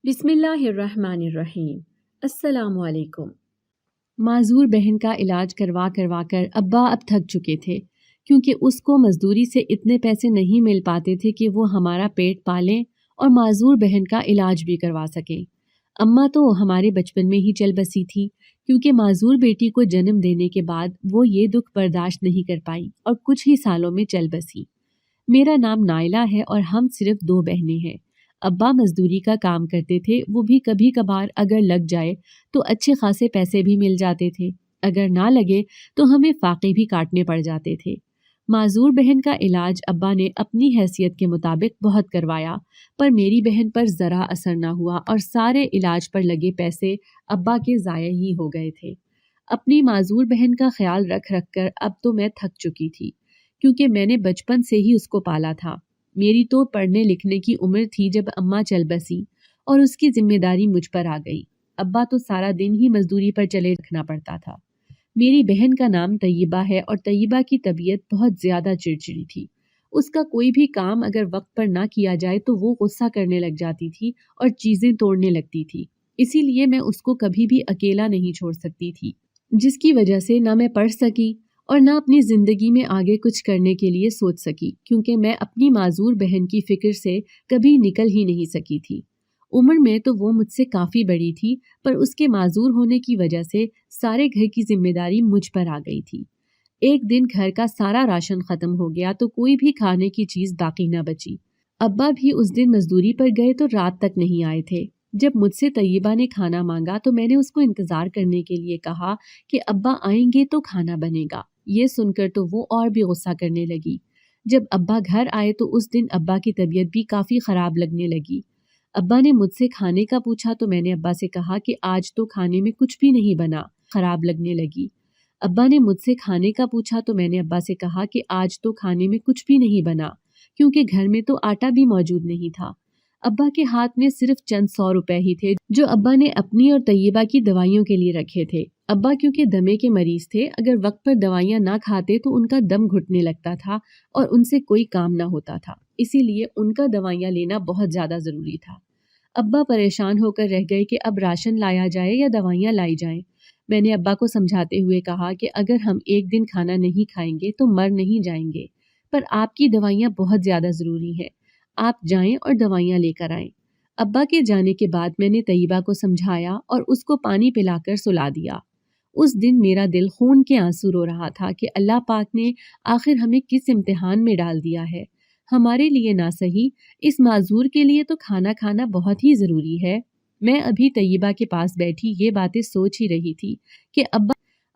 بسم اللہ الرحمن الرحیم۔ السلام علیکم۔ معذور بہن کا علاج کروا کر ابا اب تھک چکے تھے، کیونکہ اس کو مزدوری سے اتنے پیسے نہیں مل پاتے تھے کہ وہ ہمارا پیٹ پالیں اور معذور بہن کا علاج بھی کروا سکیں۔ اماں تو ہمارے بچپن میں ہی چل بسی تھی، کیونکہ معذور بیٹی کو جنم دینے کے بعد وہ یہ دکھ برداشت نہیں کر پائی اور کچھ ہی سالوں میں چل بسی۔ میرا نام نائلہ ہے اور ہم صرف 2 بہنیں ہیں۔ ابا مزدوری کا کام کرتے تھے، وہ بھی کبھی کبھار اگر لگ جائے تو اچھے خاصے پیسے بھی مل جاتے تھے، اگر نہ لگے تو ہمیں فاقے بھی کاٹنے پڑ جاتے تھے۔ معذور بہن کا علاج ابا نے اپنی حیثیت کے مطابق بہت کروایا، پر میری بہن پر ذرا اثر نہ ہوا اور سارے علاج پر لگے پیسے ابا کے ضائع ہی ہو گئے تھے۔ اپنی معذور بہن کا خیال رکھ کر اب تو میں تھک چکی تھی، کیونکہ میں نے بچپن سے ہی اس کو پالا تھا۔ میری تو پڑھنے لکھنے کی عمر تھی جب اماں چل بسی اور اس کی ذمہ داری مجھ پر آ گئی۔ ابا تو سارا دن ہی مزدوری پر چلے رکھنا پڑتا تھا۔ میری بہن کا نام طیبہ ہے اور طیبہ کی طبیعت بہت زیادہ چڑچڑی تھی۔ اس کا کوئی بھی کام اگر وقت پر نہ کیا جائے تو وہ غصہ کرنے لگ جاتی تھی اور چیزیں توڑنے لگتی تھی۔ اسی لیے میں اس کو کبھی بھی اکیلا نہیں چھوڑ سکتی تھی، جس کی وجہ سے نہ میں پڑھ سکی اور نہ اپنی زندگی میں آگے کچھ کرنے کے لیے سوچ سکی، کیونکہ میں اپنی معذور بہن کی فکر سے کبھی نکل ہی نہیں سکی تھی۔ عمر میں تو وہ مجھ سے کافی بڑی تھی، پر اس کے معذور ہونے کی وجہ سے سارے گھر کی ذمہ داری مجھ پر آ گئی تھی۔ ایک دن گھر کا سارا راشن ختم ہو گیا تو کوئی بھی کھانے کی چیز باقی نہ بچی۔ ابا بھی اس دن مزدوری پر گئے تو رات تک نہیں آئے تھے۔ جب مجھ سے طیبہ نے کھانا مانگا تو میں نے اس کو انتظار کرنے کے لیے کہا کہ ابا آئیں گے تو کھانا بنے گا۔ یہ سن کر تو وہ اور بھی غصہ کرنے لگی۔ جب ابا گھر آئے تو اس دن ابا کی طبیعت بھی کافی خراب لگنے لگی۔ ابا نے مجھ سے کھانے کا پوچھا تو میں نے ابا سے کہا کہ آج تو کھانے میں کچھ بھی نہیں بنا، خراب لگنے لگی۔ ابا نے مجھ سے کھانے کا پوچھا تو میں نے ابا سے کہا کہ آج تو کھانے میں کچھ بھی نہیں بنا، کیونکہ گھر میں تو آٹا بھی موجود نہیں تھا۔ ابا کے ہاتھ میں صرف چند 100 روپے ہی تھے، جو ابا نے اپنی اور طیبہ کی دوائیوں کے لیے رکھے تھے۔ ابا کیونکہ دمے کے مریض تھے، اگر وقت پر دوائیاں نہ کھاتے تو ان کا دم گھٹنے لگتا تھا اور ان سے کوئی کام نہ ہوتا تھا، اسی لیے ان کا دوائیاں لینا بہت زیادہ ضروری تھا۔ ابا پریشان ہو کر رہ گئے کہ اب راشن لایا جائے یا دوائیاں لائی جائیں۔ میں نے ابا کو سمجھاتے ہوئے کہا کہ اگر ہم ایک دن کھانا نہیں کھائیں گے تو مر نہیں جائیں گے، پر آپ کی دوائیاں بہت زیادہ ضروری ہیں، آپ جائیں اور دوائیاں لے کر آئیں۔ ابا کے جانے کے بعد میں نے طیبہ کو سمجھایا اور اس کو پانی پلا کر سلا دیا۔ اس دن میرا دل خون کے آنسو رو رہا تھا کہ اللہ پاک نے آخر ہمیں کس امتحان میں ڈال دیا ہے۔ ہمارے لیے نہ صحیح، اس معذور کے لیے تو کھانا کھانا بہت ہی ضروری ہے۔ میں ابھی طیبہ کے پاس بیٹھی یہ باتیں سوچ ہی رہی تھی کہ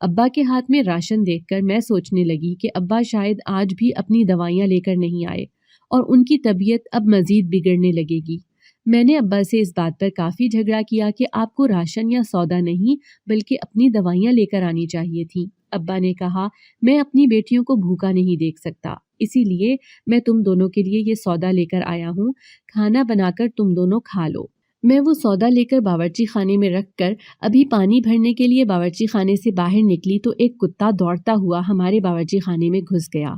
ابا کے ہاتھ میں راشن دیکھ کر میں سوچنے لگی کہ ابا شاید آج بھی اپنی دوائیاں لے کر نہیں آئے اور ان کی طبیعت اب مزید بگڑنے لگے گی۔ میں نے ابا سے اس بات پر کافی جھگڑا کیا کہ آپ کو راشن یا سودا نہیں بلکہ اپنی دوائیاں لے کر آنی چاہیے تھیں۔ ابا نے کہا میں اپنی بیٹیوں کو بھوکا نہیں دیکھ سکتا، اسی لیے میں تم دونوں کے لیے یہ سودا لے کر آیا ہوں، کھانا بنا کر تم دونوں کھا لو۔ میں وہ سودا لے کر باورچی خانے میں رکھ کر ابھی پانی بھرنے کے لیے باورچی خانے سے باہر نکلی تو ایک کتا دوڑتا ہوا ہمارے باورچی خانے میں گھس گیا،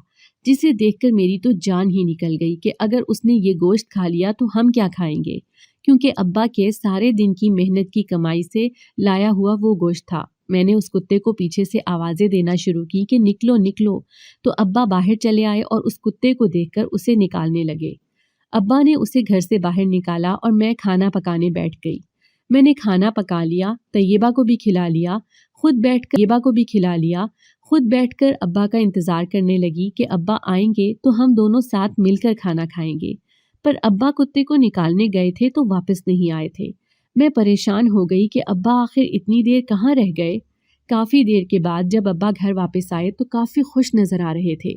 جسے دیکھ کر میری تو جان ہی نکل گئی کہ اگر اس نے یہ گوشت کھا لیا تو ہم کیا کھائیں گے، کیونکہ ابا کے سارے دن کی محنت کی کمائی سے لایا ہوا وہ گوشت تھا۔ میں نے اس کتے کو پیچھے سے آوازیں دینا شروع کی کہ نکلو نکلو، تو ابا باہر چلے آئے اور اس کتے کو دیکھ کر اسے نکالنے لگے۔ ابا نے اسے گھر سے باہر نکالا اور میں کھانا پکانے بیٹھ گئی۔ میں نے کھانا پکا لیا، طیبہ کو بھی کھلا لیا، خود بیٹھ کر ابا کا انتظار کرنے لگی کہ ابا آئیں گے تو ہم دونوں ساتھ مل کر کھانا کھائیں گے، پر ابا کتے کو نکالنے گئے تھے تو واپس نہیں آئے تھے۔ میں پریشان ہو گئی کہ ابا آخر اتنی دیر کہاں رہ گئے۔ کافی دیر کے بعد جب ابا گھر واپس آئے تو کافی خوش نظر آ رہے تھے۔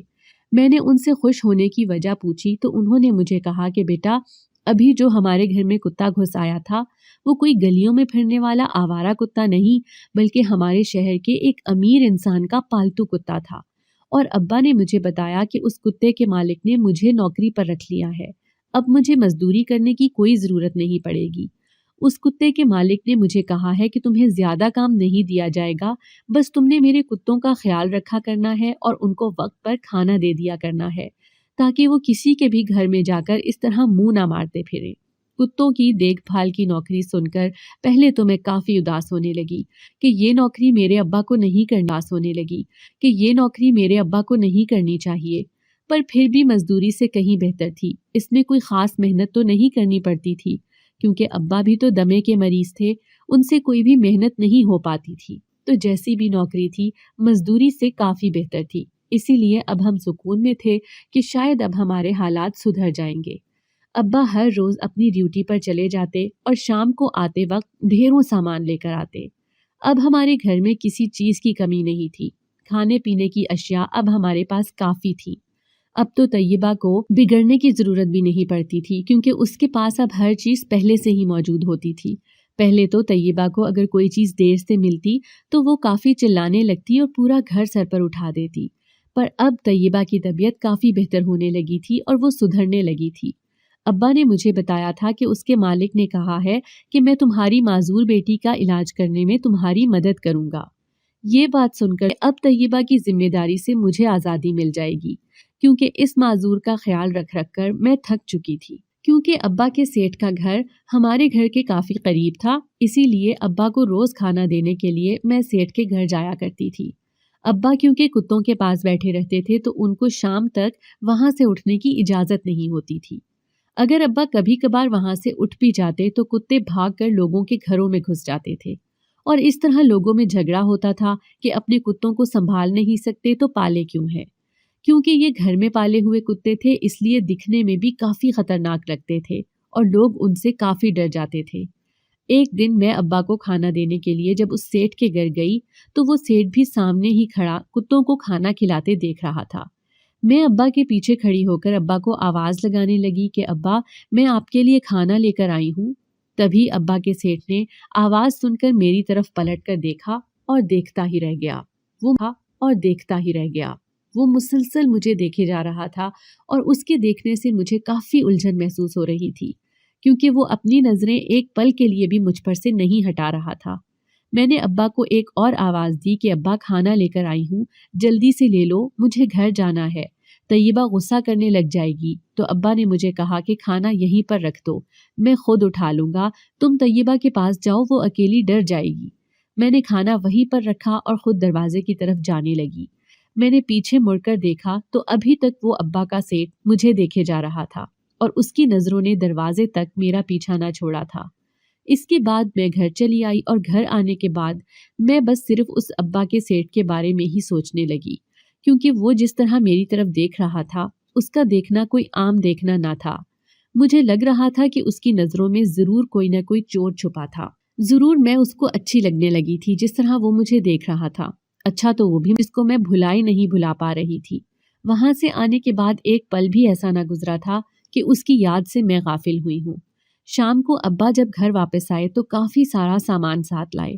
میں نے ان سے خوش ہونے کی وجہ پوچھی تو انہوں نے مجھے کہا کہ بیٹا، ابھی جو ہمارے گھر میں کتا گھس آیا تھا وہ کوئی گلیوں میں پھرنے والا آوارہ کتا نہیں بلکہ ہمارے شہر کے ایک امیر انسان کا پالتو کتا تھا، اور ابا نے مجھے بتایا کہ اس کتے کے مالک نے مجھے نوکری پر رکھ لیا ہے، اب مجھے مزدوری کرنے کی کوئی ضرورت نہیں پڑے گی۔ اس کتے کے مالک نے مجھے کہا ہے کہ تمہیں زیادہ کام نہیں دیا جائے گا، بس تم نے میرے کتوں کا خیال رکھا کرنا ہے اور ان کو وقت پر کھانا دے دیا کرنا ہے، تاکہ وہ کسی کے بھی گھر میں جا کر اس طرح منہ نہ مارتے پھریں۔ کتوں کی دیکھ بھال کی نوکری سن کر پہلے تو میں کافی اداس ہونے لگی کہ یہ نوکری میرے ابا کو نہیں کرنی چاہیے، پر پھر بھی مزدوری سے کہیں بہتر تھی۔ اس میں کوئی خاص محنت تو نہیں کرنی پڑتی تھی، کیونکہ ابا بھی تو دمے کے مریض تھے، ان سے کوئی بھی محنت نہیں ہو پاتی تھی۔ تو جیسی بھی نوکری تھی مزدوری سے کافی بہتر تھی، اسی لیے اب ہم سکون میں تھے کہ شاید اب ہمارے حالات سدھر جائیں گے۔ ابا ہر روز اپنی ڈیوٹی پر چلے جاتے اور شام کو آتے وقت ڈھیروں سامان لے کر آتے۔ اب ہمارے گھر میں کسی چیز کی کمی نہیں تھی، کھانے پینے کی اشیاء اب ہمارے پاس کافی تھی۔ اب تو طیبہ کو بگڑنے کی ضرورت بھی نہیں پڑتی تھی، کیونکہ اس کے پاس اب ہر چیز پہلے سے ہی موجود ہوتی تھی۔ پہلے تو طیبہ کو اگر کوئی چیز دیر سے ملتی تو وہ کافی چلانے لگتی اور پورا گھر سر پر اٹھا دیتی، پر اب طیبہ کی طبیعت کافی بہتر ہونے لگی تھی اور وہ سدھرنے لگی تھی۔ ابا نے مجھے بتایا تھا کہ اس کے مالک نے کہا ہے کہ میں تمہاری معذور بیٹی کا علاج کرنے میں تمہاری مدد کروں گا۔ یہ بات سن کر اب طیبہ کی ذمہ داری سے مجھے آزادی مل جائے گی، کیونکہ اس معذور کا خیال رکھ کر میں تھک چکی تھی۔ کیونکہ ابا کے سیٹھ کا گھر ہمارے گھر کے کافی قریب تھا، اسی لیے ابا کو روز کھانا دینے کے لیے میں سیٹھ کے گھر جایا کرتی تھی۔ ابا کیونکہ کتوں کے پاس بیٹھے رہتے تھے تو ان کو شام تک وہاں سے اٹھنے کی اجازت نہیں ہوتی تھی۔ اگر ابا کبھی کبھار وہاں سے اٹھ بھی جاتے تو کتے بھاگ کر لوگوں کے گھروں میں گھس جاتے تھے، اور اس طرح لوگوں میں جھگڑا ہوتا تھا کہ اپنے کتوں کو سنبھال نہیں سکتے تو پالے کیوں ہیں۔ کیونکہ یہ گھر میں پالے ہوئے کتے تھے اس لیے دکھنے میں بھی کافی خطرناک لگتے تھے اور لوگ ان سے کافی ڈر جاتے تھے۔ ایک دن میں ابا کو کھانا دینے کے لیے جب اس سیٹھ کے گھر گئی تو وہ سیٹھ بھی سامنے ہی کھڑا کتوں کو کھانا کھلاتے دیکھ رہا تھا۔ میں ابا کے پیچھے کھڑی ہو کر ابا کو آواز لگانے لگی کہ ابا، میں آپ کے لیے کھانا لے کر آئی ہوں۔ تبھی ابا کے سیٹھ نے آواز سن کر میری طرف پلٹ کر دیکھا اور دیکھتا ہی رہ گیا۔ وہ مسلسل مجھے دیکھے جا رہا تھا اور اس کے دیکھنے سے مجھے کافی الجھن محسوس ہو رہی تھی، کیونکہ وہ اپنی نظریں ایک پل کے لیے بھی مجھ پر سے نہیں ہٹا رہا تھا۔ میں نے ابا کو ایک اور آواز دی کہ ابا، کھانا لے کر آئی ہوں، جلدی سے لے لو، مجھے گھر جانا ہے، طیبہ غصہ کرنے لگ جائے گی۔ تو ابا نے مجھے کہا کہ کھانا یہیں پر رکھ دو، میں خود اٹھا لوں گا، تم طیبہ کے پاس جاؤ، وہ اکیلی ڈر جائے گی۔ میں نے کھانا وہیں پر رکھا اور خود دروازے کی طرف جانے لگی۔ میں نے پیچھے مڑ کر دیکھا تو ابھی تک وہ ابا کا سیٹھ مجھے دیکھے جا رہا تھا اور اس کی نظروں نے دروازے تک میرا پیچھا نہ چھوڑا تھا۔ اس کے بعد میں گھر چلی آئی اور گھر آنے کے بعد میں بس صرف اس ابا کے سیٹھ کے بارے میں ہی سوچنے لگی، کیونکہ وہ جس طرح میری طرف دیکھ رہا تھا اس کا دیکھنا کوئی عام دیکھنا نہ تھا۔ مجھے لگ رہا تھا کہ اس کی نظروں میں ضرور کوئی نہ کوئی چور چھپا تھا، ضرور میں اس کو اچھی لگنے لگی تھی جس طرح وہ مجھے دیکھ رہا تھا۔ اچھا تو وہ بھی اس کو میں نہیں بھلا پا رہی تھی۔ وہاں سے آنے کے بعد ایک پل بھی ایسا نہ گزرا تھا کہ اس کی یاد سے میں غافل ہوئی ہوں۔ شام کو ابا جب گھر واپس آئے تو کافی سارا سامان ساتھ لائے۔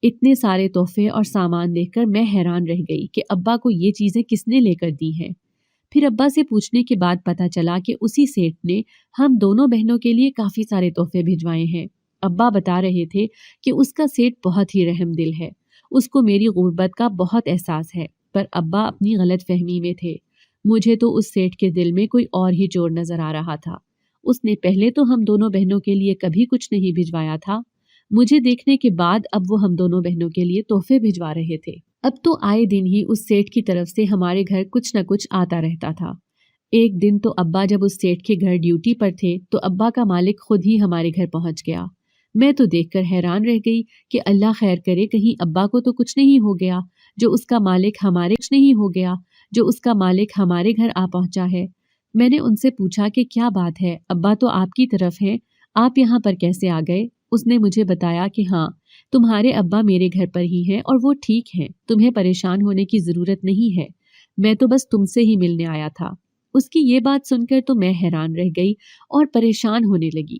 اتنے سارے تحفے اور سامان دیکھ کر میں حیران رہ گئی کہ ابا کو یہ چیزیں کس نے لے کر دی ہیں۔ پھر ابا سے پوچھنے کے بعد پتا چلا کہ اسی سیٹھ نے ہم دونوں بہنوں کے لیے کافی سارے تحفے بھجوائے ہیں۔ ابا بتا رہے تھے کہ اس کا سیٹھ بہت ہی رحم دل ہے، اس کو میری غربت کا بہت احساس ہے، پر ابا اپنی غلط فہمی میں تھے۔ مجھے تو اس سیٹھ کے دل میں کوئی اور ہی چور نظر آ رہا تھا۔ اس نے پہلے تو ہم دونوں بہنوں کے لیے کبھی کچھ نہیں بھجوایا تھا، مجھے دیکھنے کے بعد اب وہ ہم دونوں بہنوں کے لیے تحفے بھجوا رہے تھے۔ اب تو آئے دن ہی اس سیٹھ کی طرف سے ہمارے گھر کچھ نہ کچھ آتا رہتا تھا۔ ایک دن تو ابا جب اس سیٹھ کے گھر ڈیوٹی پر تھے تو ابا کا مالک خود ہی ہمارے گھر پہنچ گیا۔ میں تو دیکھ کر حیران رہ گئی کہ اللہ خیر کرے، کہیں ابا کو تو کچھ نہیں ہو گیا جو اس کا مالک ہمارے گھر آ پہنچا ہے۔ میں نے ان سے پوچھا کہ کیا بات ہے، ابا تو آپ کی طرف ہیں، آپ یہاں پر کیسے آ گئے؟ اس نے مجھے بتایا کہ ہاں، تمہارے ابا میرے گھر پر ہی ہیں اور وہ ٹھیک ہیں، تمہیں پریشان ہونے کی ضرورت نہیں ہے، میں تو بس تم سے ہی ملنے آیا تھا۔ اس کی یہ بات سن کر تو میں حیران رہ گئی اور پریشان ہونے لگی۔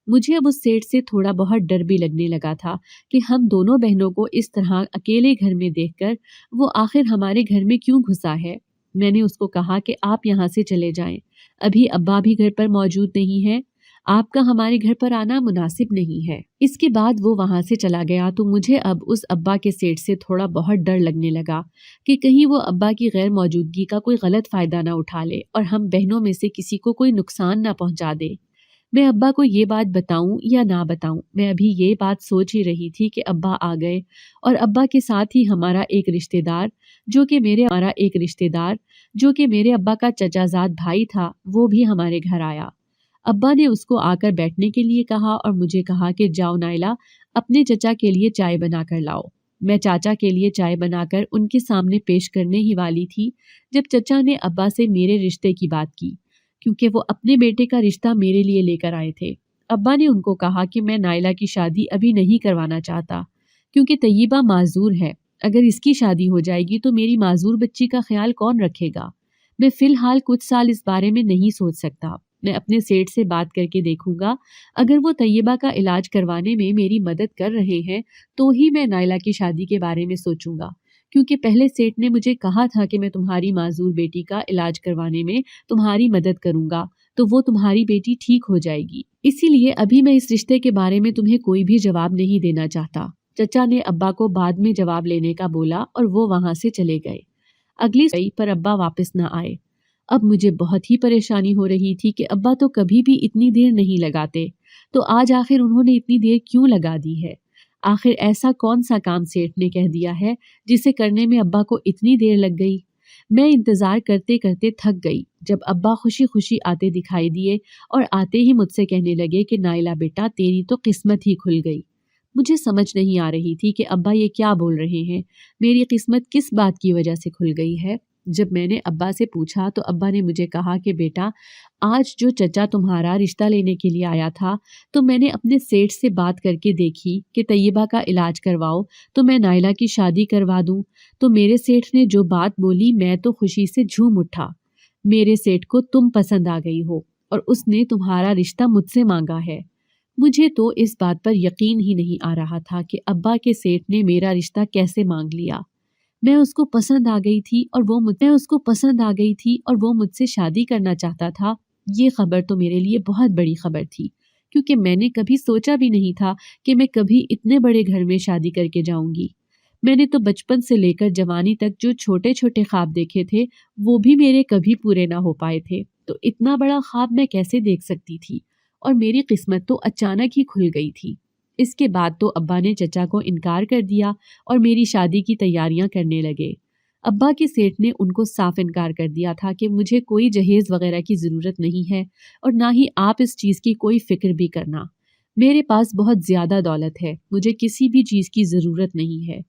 مجھے اب اس سیٹھ سے تھوڑا بہت ڈر بھی لگنے لگا تھا کہ ہم دونوں بہنوں کو اس طرح اکیلے گھر میں دیکھ کر وہ آخر ہمارے گھر میں کیوں گھسا ہے۔ میں نے اس کو کہا کہ آپ یہاں سے چلے جائیں، ابھی ابا بھی گھر پر موجود نہیں ہے، آپ کا ہمارے گھر پر آنا مناسب نہیں ہے۔ اس کے بعد وہ وہاں سے چلا گیا تو مجھے اب اس ابا کے سیٹھ سے تھوڑا بہت ڈر لگنے لگا کہ کہیں وہ ابا کی غیر موجودگی کا کوئی غلط فائدہ نہ اٹھا لے اور ہم بہنوں میں سے کسی کو کوئی نقصان نہ پہنچا دے۔ میں ابا کو یہ بات بتاؤں یا نہ بتاؤں؟ میں ابھی یہ بات سوچ ہی رہی تھی کہ ابا آ گئے، اور ابا کے ساتھ ہی ہمارا ایک رشتہ دار جو کہ میرے ابا کا چچا زاد بھائی تھا، وہ بھی ہمارے گھر آیا۔ ابا نے اس کو آ کر بیٹھنے کے لیے کہا اور مجھے کہا کہ جاؤ نائلہ، اپنے چچا کے لیے چائے بنا کر لاؤ۔ میں چاچا کے لیے چائے بنا کر ان کے سامنے پیش کرنے ہی والی تھی جب چچا نے ابا سے میرے رشتے کی بات کی، کیونکہ وہ اپنے بیٹے کا رشتہ میرے لیے لے کر آئے تھے۔ ابا نے ان کو کہا کہ میں نائلہ کی شادی ابھی نہیں کروانا چاہتا، کیونکہ طیبہ معذور ہے۔ اگر اس کی شادی ہو جائے گی تو میری معذور بچی کا خیال کون رکھے گا؟ میں فی الحال کچھ سال اس بارے میں نہیں سوچ سکتا۔ میں اپنے سیٹھ سے بات کر کے دیکھوں گا، اگر وہ طیبہ کا علاج کروانے میں میری مدد کر رہے ہیں تو ہی میں نائلہ کی شادی کے بارے میں سوچوں گا، کیونکہ پہلے سیٹھ نے مجھے کہا تھا کہ میں تمہاری معذور بیٹی کا علاج کروانے میں تمہاری مدد کروں گا تو وہ تمہاری بیٹی ٹھیک ہو جائے گی۔ اسی لیے ابھی میں اس رشتے کے بارے میں تمہیں کوئی بھی جواب نہیں دینا چاہتا۔ چچا نے ابا کو بعد میں جواب لینے کا بولا اور وہ وہاں سے چلے گئے۔ اگلی صبح پر ابا واپس نہ آئے۔ اب مجھے بہت ہی پریشانی ہو رہی تھی کہ ابا تو کبھی بھی اتنی دیر نہیں لگاتے، تو آج آخر انہوں نے اتنی دیر کیوں لگا دی ہے؟ آخر ایسا کون سا کام سیٹھ نے کہہ دیا ہے جسے کرنے میں ابا کو اتنی دیر لگ گئی؟ میں انتظار کرتے کرتے تھک گئی جب ابا خوشی خوشی آتے دکھائی دیے اور آتے ہی مجھ سے کہنے لگے کہ نائلہ بیٹا، تیری تو قسمت ہی کھل گئی۔ مجھے سمجھ نہیں آ رہی تھی کہ ابا یہ کیا بول رہے ہیں، میری قسمت کس بات کی وجہ سے کھل گئی ہے؟ جب میں نے ابا سے پوچھا تو ابا نے مجھے کہا کہ بیٹا، آج جو چچا تمہارا رشتہ لینے کے لیے آیا تھا تو میں نے اپنے سیٹھ سے بات کر کے دیکھی کہ طیبہ کا علاج کرواؤ تو میں نائلہ کی شادی کروا دوں، تو میرے سیٹھ نے جو بات بولی میں تو خوشی سے جھوم اٹھا۔ میرے سیٹھ کو تم پسند آ گئی ہو اور اس نے تمہارا رشتہ مجھ سے مانگا ہے۔ مجھے تو اس بات پر یقین ہی نہیں آ رہا تھا کہ ابا کے سیٹھ نے میرا رشتہ کیسے مانگ لیا۔ میں اس کو پسند آ گئی تھی اور وہ مجھ سے شادی کرنا چاہتا تھا۔ یہ خبر تو میرے لیے بہت بڑی خبر تھی، کیونکہ میں نے کبھی سوچا بھی نہیں تھا کہ میں کبھی اتنے بڑے گھر میں شادی کر کے جاؤں گی۔ میں نے تو بچپن سے لے کر جوانی تک جو چھوٹے چھوٹے خواب دیکھے تھے وہ بھی میرے کبھی پورے نہ ہو پائے تھے، تو اتنا بڑا خواب میں کیسے دیکھ سکتی تھی؟ اور میری قسمت تو اچانک ہی کھل گئی تھی۔ اس کے بعد تو ابا نے چچا کو انکار کر دیا اور میری شادی کی تیاریاں کرنے لگے۔ ابا کے سیٹھ نے ان کو صاف انکار کر دیا تھا کہ مجھے کوئی جہیز وغیرہ کی ضرورت نہیں ہے اور نہ ہی آپ اس چیز کی کوئی فکر بھی کرنا۔ میرے پاس بہت زیادہ دولت ہے، مجھے کسی بھی چیز کی ضرورت نہیں ہے۔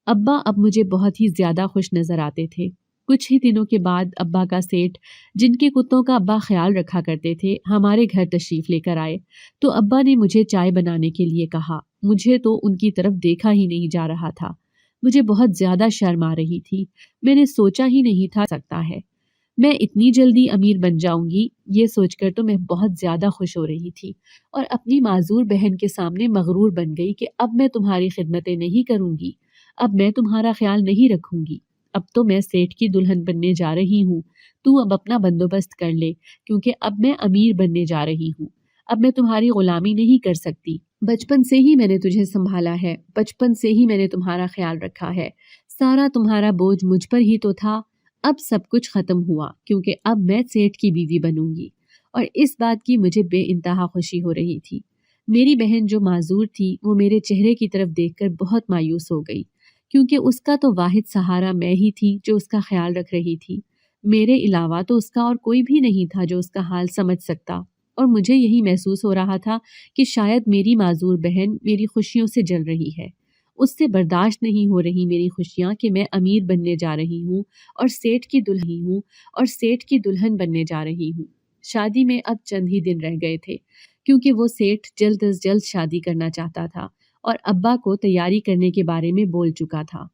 ابا اب مجھے بہت ہی زیادہ خوش نظر آتے تھے۔ کچھ ہی دنوں کے بعد ابا کا سیٹھ، جن کے کتوں کا ابا خیال رکھا کرتے تھے، ہمارے گھر تشریف لے کر آئے تو ابا نے مجھے چائے بنانے کے لیے کہا۔ مجھے تو ان کی طرف دیکھا ہی نہیں جا رہا تھا، مجھے بہت زیادہ شرم آ رہی تھی۔ میں نے سوچا ہی نہیں تھا سکتا ہے میں اتنی جلدی امیر بن جاؤں گی، یہ سوچ کر تو میں بہت زیادہ خوش ہو رہی تھی اور اپنی معذور بہن کے سامنے مغرور بن گئی کہ اب میں تمہاری خدمتیں نہیں کروں گی، اب میں تمہارا خیال نہیں رکھوں گی، اب تو میں سیٹھ کی دلہن بننے جا رہی ہوں، تو اب اپنا بندوبست کر لے، کیونکہ اب میں امیر بننے جا رہی ہوں، اب میں تمہاری غلامی نہیں کر سکتی۔ بچپن سے ہی میں نے تجھے سنبھالا ہے، بچپن سے ہی میں نے تمہارا خیال رکھا ہے، سارا تمہارا بوجھ مجھ پر ہی تو تھا، اب سب کچھ ختم ہوا کیونکہ اب میں سیٹھ کی بیوی بنوں گی۔ اور اس بات کی مجھے بے انتہا خوشی ہو رہی تھی۔ میری بہن جو معذور تھی وہ میرے چہرے کی طرف دیکھ کر بہت مایوس ہو گئی، کیونکہ اس کا تو واحد سہارا میں ہی تھی جو اس کا خیال رکھ رہی تھی، میرے علاوہ تو اس کا اور کوئی بھی نہیں تھا جو اس کا حال سمجھ سکتا، اور مجھے یہی محسوس ہو رہا تھا کہ شاید میری معذور بہن میری خوشیوں سے جل رہی ہے، اس سے برداشت نہیں ہو رہی میری خوشیاں کہ میں امیر بننے جا رہی ہوں اور سیٹھ کی دلہن بننے جا رہی ہوں۔ شادی میں اب چند ہی دن رہ گئے تھے، کیونکہ وہ سیٹھ جلد از جلد شادی کرنا چاہتا تھا اور ابا کو تیاری کرنے کے بارے میں بول چکا تھا۔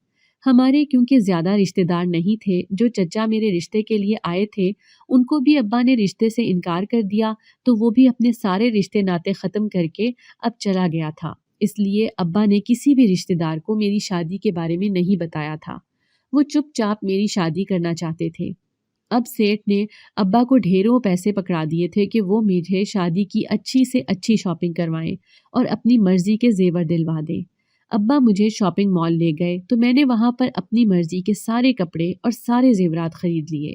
ہمارے کیونکہ زیادہ رشتہ دار نہیں تھے، جو چچا میرے رشتے کے لیے آئے تھے ان کو بھی ابا نے رشتے سے انکار کر دیا، تو وہ بھی اپنے سارے رشتے ناطے ختم کر کے اب چلا گیا تھا۔ اس لیے ابا نے کسی بھی رشتہ دار کو میری شادی کے بارے میں نہیں بتایا تھا، وہ چپ چاپ میری شادی کرنا چاہتے تھے۔ اب سیٹھ نے ابا کو ڈھیروں پیسے پکڑا دیے تھے کہ وہ مجھے شادی کی اچھی سے اچھی شاپنگ کروائیں اور اپنی مرضی کے زیور دلوا دیں۔ ابا مجھے شاپنگ مال لے گئے تو میں نے وہاں پر اپنی مرضی کے سارے کپڑے اور سارے زیورات خرید لیے۔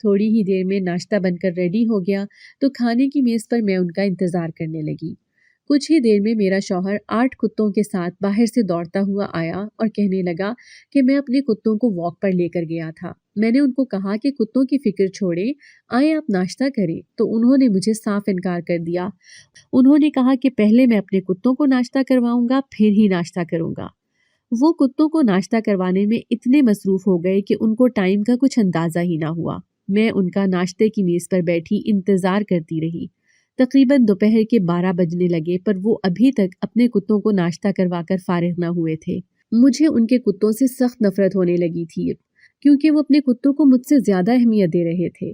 تھوڑی ہی دیر میں ناشتہ بن کر ریڈی ہو گیا تو کھانے کی میز پر میں ان کا انتظار کرنے لگی۔ کچھ ہی دیر میں میرا شوہر 8 کتوں کے ساتھ باہر سے دوڑتا ہوا آیا اور کہنے لگا کہ میں اپنے کتوں کو واک پر لے کر گیا تھا۔ میں نے ان کو کہا کہ کتوں کی فکر چھوڑیں، آئیں آپ ناشتہ کریں، تو انہوں نے مجھے صاف انکار کر دیا۔ انہوں نے کہا کہ پہلے میں اپنے کتوں کو ناشتہ کرواؤں گا، پھر ہی ناشتہ کروں گا۔ وہ کتوں کو ناشتہ کروانے میں اتنے مصروف ہو گئے کہ ان کو ٹائم کا کچھ اندازہ ہی نہ ہوا۔ میں ان کا ناشتے کی میز پر بیٹھی انتظار کرتی رہی۔ تقریباً دوپہر کے 12 بجنے لگے پر وہ ابھی تک اپنے کتوں کو ناشتہ کروا کر فارغ نہ ہوئے تھے۔ مجھے ان کے کتوں سے سخت نفرت ہونے لگی تھی کیونکہ وہ اپنے کتوں کو مجھ سے زیادہ اہمیت دے رہے تھے۔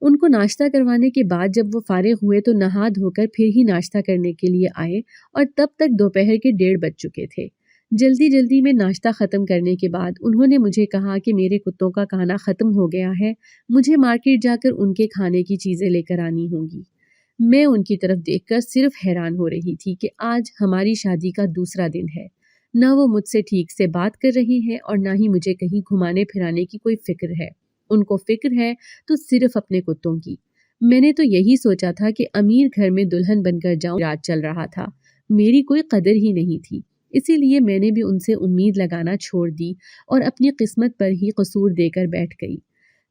ان کو ناشتہ کروانے کے بعد جب وہ فارغ ہوئے تو نہا دھو کر پھر ہی ناشتہ کرنے کے لیے آئے اور تب تک دوپہر کے 1:30 بج چکے تھے۔ جلدی جلدی میں ناشتہ ختم کرنے کے بعد انہوں نے مجھے کہا کہ میرے کتوں کا کھانا ختم ہو گیا ہے، مجھے مارکیٹ جا کر ان کے کھانے کی چیزیں لے کر آنی ہوں گی۔ میں ان کی طرف دیکھ کر صرف حیران ہو رہی تھی کہ آج ہماری شادی کا دوسرا دن ہے، نہ وہ مجھ سے ٹھیک سے بات کر رہی ہیں اور نہ ہی مجھے کہیں گھمانے پھرانے کی کوئی فکر ہے۔ ان کو فکر ہے تو صرف اپنے کتوں کی۔ میں نے تو یہی سوچا تھا کہ امیر گھر میں دلہن بن کر جاؤں، راج چل رہا تھا، میری کوئی قدر ہی نہیں تھی۔ اسی لیے میں نے بھی ان سے امید لگانا چھوڑ دی اور اپنی قسمت پر ہی قصور دے کر بیٹھ گئی۔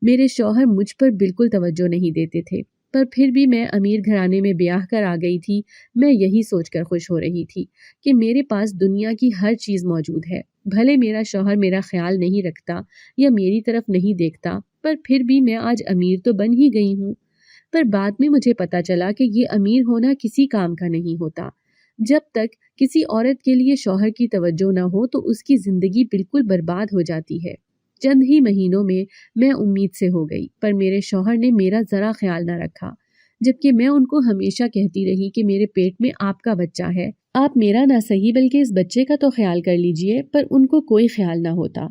میرے شوہر مجھ پر بالکل توجہ نہیں دیتے تھے، پر پھر بھی میں امیر گھرانے میں بیاہ کر آ گئی تھی۔ میں یہی سوچ کر خوش ہو رہی تھی کہ میرے پاس دنیا کی ہر چیز موجود ہے، بھلے میرا شوہر میرا خیال نہیں رکھتا یا میری طرف نہیں دیکھتا، پر پھر بھی میں آج امیر تو بن ہی گئی ہوں۔ پر بعد میں مجھے پتا چلا کہ یہ امیر ہونا کسی کام کا نہیں ہوتا۔ جب تک کسی عورت کے لیے شوہر کی توجہ نہ ہو تو اس کی زندگی بالکل برباد ہو جاتی ہے۔ چند ہی مہینوں میں امید سے ہو گئی، پر میرے شوہر نے میرا ذرا خیال نہ رکھا، جبکہ میں ان کو ہمیشہ کہتی رہی کہ میرے پیٹ میں آپ کا بچہ ہے، آپ میرا نہ صحیح بلکہ اس بچے کا تو خیال کر لیجئے، پر ان کو کوئی خیال نہ ہوتا۔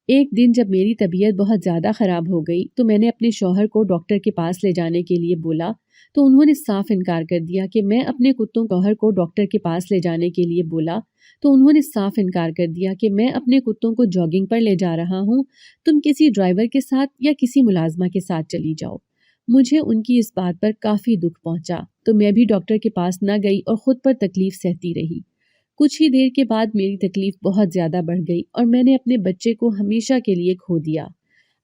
ایک دن جب میری طبیعت بہت زیادہ خراب ہو گئی تو میں نے اپنے شوہر کو ڈاکٹر کے پاس لے جانے کے لیے بولا تو انہوں نے صاف انکار کر دیا کہ میں اپنے کتوں شوہر کو ڈاکٹر کے پاس لے جانے کے لیے بولا تو انہوں نے صاف انکار کر دیا کہ میں اپنے کتوں کو جاگنگ پر لے جا رہا ہوں، تم کسی ڈرائیور کے ساتھ یا کسی ملازمہ کے ساتھ چلی جاؤ۔ مجھے ان کی اس بات پر کافی دکھ پہنچا تو میں بھی ڈاکٹر کے پاس نہ گئی اور خود پر تکلیف سہتی رہی۔ کچھ ہی دیر کے بعد میری تکلیف بہت زیادہ بڑھ گئی اور میں نے اپنے بچے کو ہمیشہ کے لیے کھو دیا۔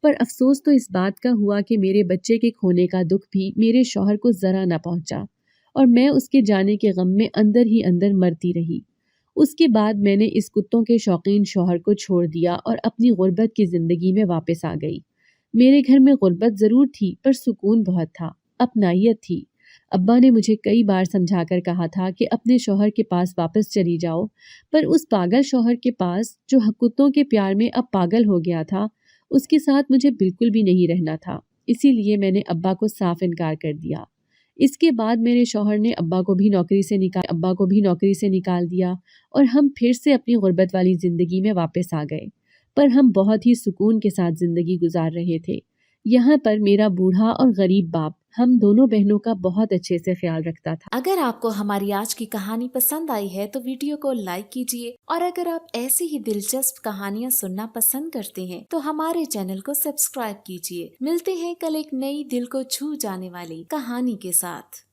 پر افسوس تو اس بات کا ہوا کہ میرے بچے کے کھونے کا دکھ بھی میرے شوہر کو ذرا نہ پہنچا اور میں اس کے جانے کے غم میں اندر ہی اندر مرتی رہی۔ اس کے بعد میں نے اس کتوں کے شوقین شوہر کو چھوڑ دیا اور اپنی غربت کی زندگی میں واپس آ گئی۔ میرے گھر میں غربت ضرور تھی پر سکون بہت تھا، اپنائیت تھی۔ ابا نے مجھے کئی بار سمجھا کر کہا تھا کہ اپنے شوہر کے پاس واپس چلی جاؤ، پر اس پاگل شوہر کے پاس جو کتوں کے پیار میں اب پاگل ہو گیا تھا، اس کے ساتھ مجھے بالکل بھی نہیں رہنا تھا۔ اسی لیے میں نے ابا کو صاف انکار کر دیا۔ اس کے بعد میرے شوہر نے ابا کو بھی نوکری سے نکال دیا اور ہم پھر سے اپنی غربت والی زندگی میں واپس آ گئے، پر ہم بہت ہی سکون کے ساتھ زندگی گزار رہے تھے۔ یہاں پر میرا بوڑھا اور غریب باپ ہم دونوں بہنوں کا بہت اچھے سے خیال رکھتا تھا۔ اگر آپ کو ہماری آج کی کہانی پسند آئی ہے تو ویڈیو کو لائک کیجیے، اور اگر آپ ایسی ہی دلچسپ کہانیاں سننا پسند کرتے ہیں تو ہمارے چینل کو سبسکرائب کیجیے۔ ملتے ہیں کل ایک نئی دل کو چھو جانے والی کہانی کے ساتھ۔